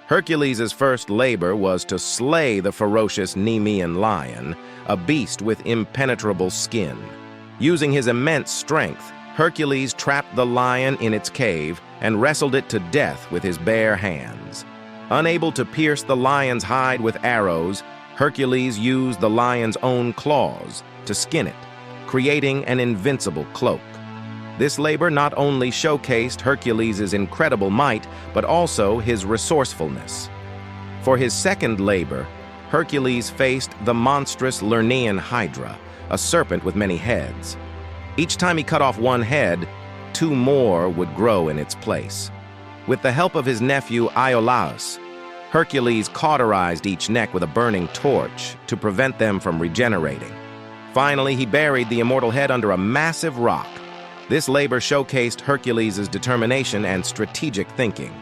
Hercules' first labor was to slay the ferocious Nemean Lion, a beast with impenetrable skin. Using his immense strength, Hercules trapped the lion in its cave and wrestled it to death with his bare hands. Unable to pierce the lion's hide with arrows, Hercules used the lion's own claws to skin it, creating an invincible cloak. This labor not only showcased Hercules' incredible might, but also his resourcefulness. For his second labor, Hercules faced the monstrous Lernaean Hydra, a serpent with many heads. Each time he cut off one head, two more would grow in its place. With the help of his nephew Iolaus, Hercules cauterized each neck with a burning torch to prevent them from regenerating. Finally, he buried the immortal head under a massive rock. This labor showcased Hercules' determination and strategic thinking.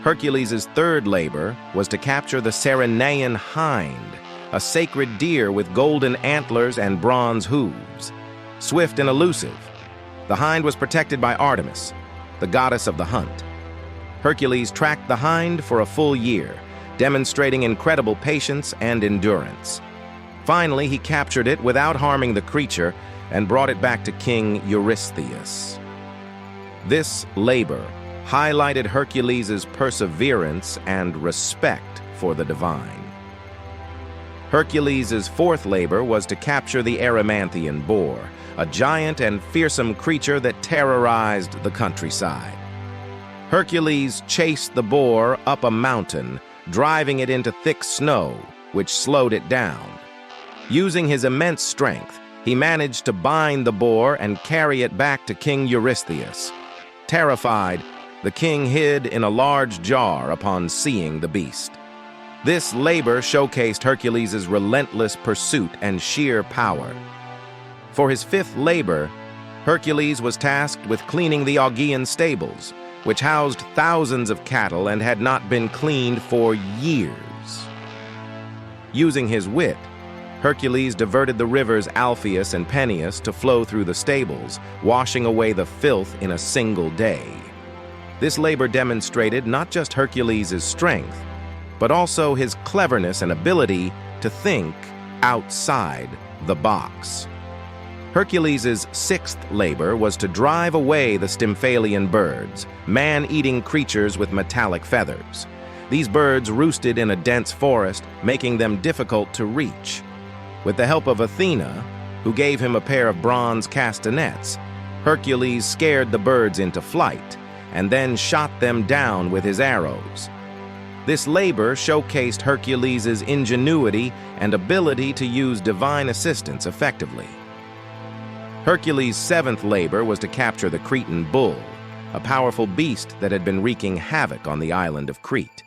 Hercules' third labor was to capture the Cernaean hind, a sacred deer with golden antlers and bronze hooves. Swift and elusive, the hind was protected by Artemis, the goddess of the hunt. Hercules tracked the hind for a full year, demonstrating incredible patience and endurance. Finally, he captured it without harming the creature and brought it back to King Eurystheus. This labor highlighted Hercules' perseverance and respect for the divine. Hercules' fourth labor was to capture the Erymanthian boar, a giant and fearsome creature that terrorized the countryside. Hercules chased the boar up a mountain, driving it into thick snow, which slowed it down. Using his immense strength, he managed to bind the boar and carry it back to King Eurystheus. Terrified, the king hid in a large jar upon seeing the beast. This labor showcased Hercules' relentless pursuit and sheer power. For his fifth labor, Hercules was tasked with cleaning the Augean stables, which housed thousands of cattle and had not been cleaned for years. Using his wit, Hercules diverted the rivers Alpheus and Peneus to flow through the stables, washing away the filth in a single day. This labor demonstrated not just Hercules' strength, but also his cleverness and ability to think outside the box. Hercules' sixth labor was to drive away the Stymphalian birds, man-eating creatures with metallic feathers. These birds roosted in a dense forest, making them difficult to reach. With the help of Athena, who gave him a pair of bronze castanets, Hercules scared the birds into flight and then shot them down with his arrows. This labor showcased Hercules' ingenuity and ability to use divine assistance effectively. Hercules' seventh labor was to capture the Cretan bull, a powerful beast that had been wreaking havoc on the island of Crete.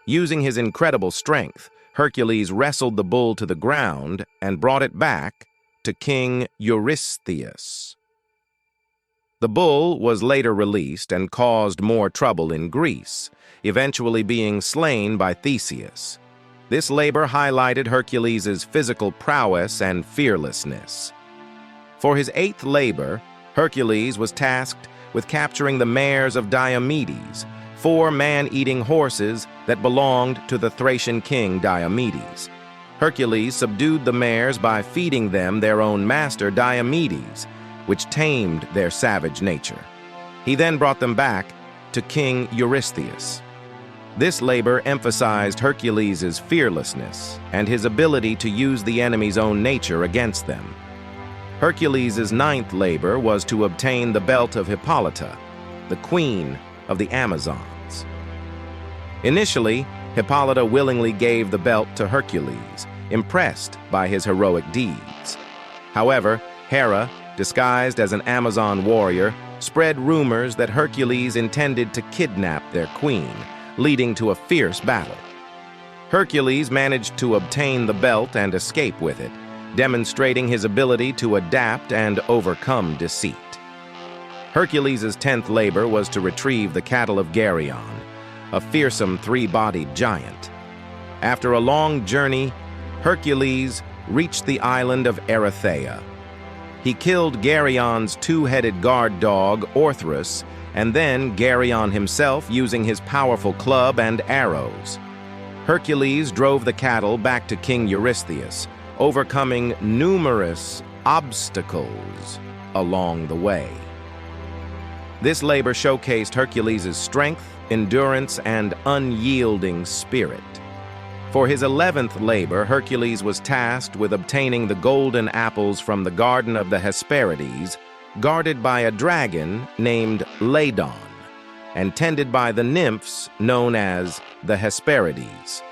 Using his incredible strength, Hercules wrestled the bull to the ground and brought it back to King Eurystheus. The bull was later released and caused more trouble in Greece, eventually being slain by Theseus. This labor highlighted Hercules' physical prowess and fearlessness. For his eighth labor, Hercules was tasked with capturing the mares of Diomedes, 4 man-eating horses that belonged to the Thracian king Diomedes. Hercules subdued the mares by feeding them their own master Diomedes, which tamed their savage nature. He then brought them back to King Eurystheus. This labor emphasized Hercules' fearlessness and his ability to use the enemy's own nature against them. Hercules' ninth labor was to obtain the belt of Hippolyta, the queen of the Amazons. Initially, Hippolyta willingly gave the belt to Hercules, impressed by his heroic deeds. However, Hera, disguised as an Amazon warrior, spread rumors that Hercules intended to kidnap their queen, leading to a fierce battle. Hercules managed to obtain the belt and escape with it, demonstrating his ability to adapt and overcome deceit. Hercules' 10th labor was to retrieve the cattle of Geryon, a fearsome 3-bodied giant. After a long journey, Hercules reached the island of Erythea. He killed Geryon's 2-headed guard dog, Orthrus, and then Geryon himself using his powerful club and arrows. Hercules drove the cattle back to King Eurystheus, overcoming numerous obstacles along the way. This labor showcased Hercules' strength, endurance, and unyielding spirit. For his 11th labor, Hercules was tasked with obtaining the golden apples from the garden of the Hesperides, guarded by a dragon named Ladon, and tended by the nymphs known as the Hesperides.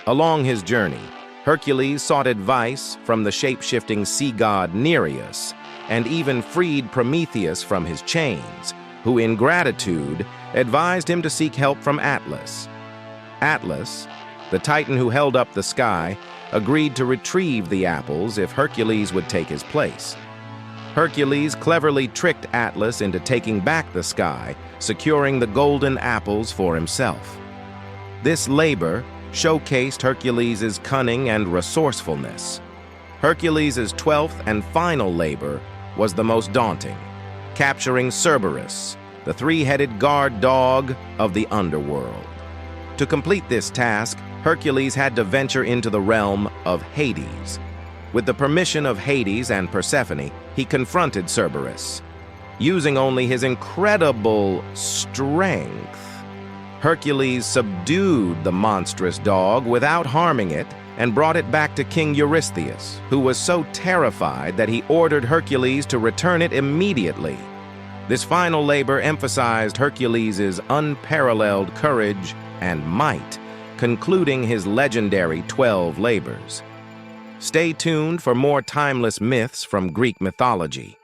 Along his journey, Hercules sought advice from the shape-shifting sea god Nereus, and even freed Prometheus from his chains, who in gratitude advised him to seek help from Atlas. Atlas, the Titan who held up the sky, agreed to retrieve the apples if Hercules would take his place. Hercules cleverly tricked Atlas into taking back the sky, securing the golden apples for himself. This labor showcased Hercules' cunning and resourcefulness. Hercules' 12th and final labor was the most daunting, capturing Cerberus, the three-headed guard dog of the underworld. To complete this task, Hercules had to venture into the realm of Hades. With the permission of Hades and Persephone, he confronted Cerberus. Using only his incredible strength, Hercules subdued the monstrous dog without harming it and brought it back to King Eurystheus, who was so terrified that he ordered Hercules to return it immediately. This final labor emphasized Hercules' unparalleled courage and might, concluding his legendary 12 labors. Stay tuned for more timeless myths from Greek mythology.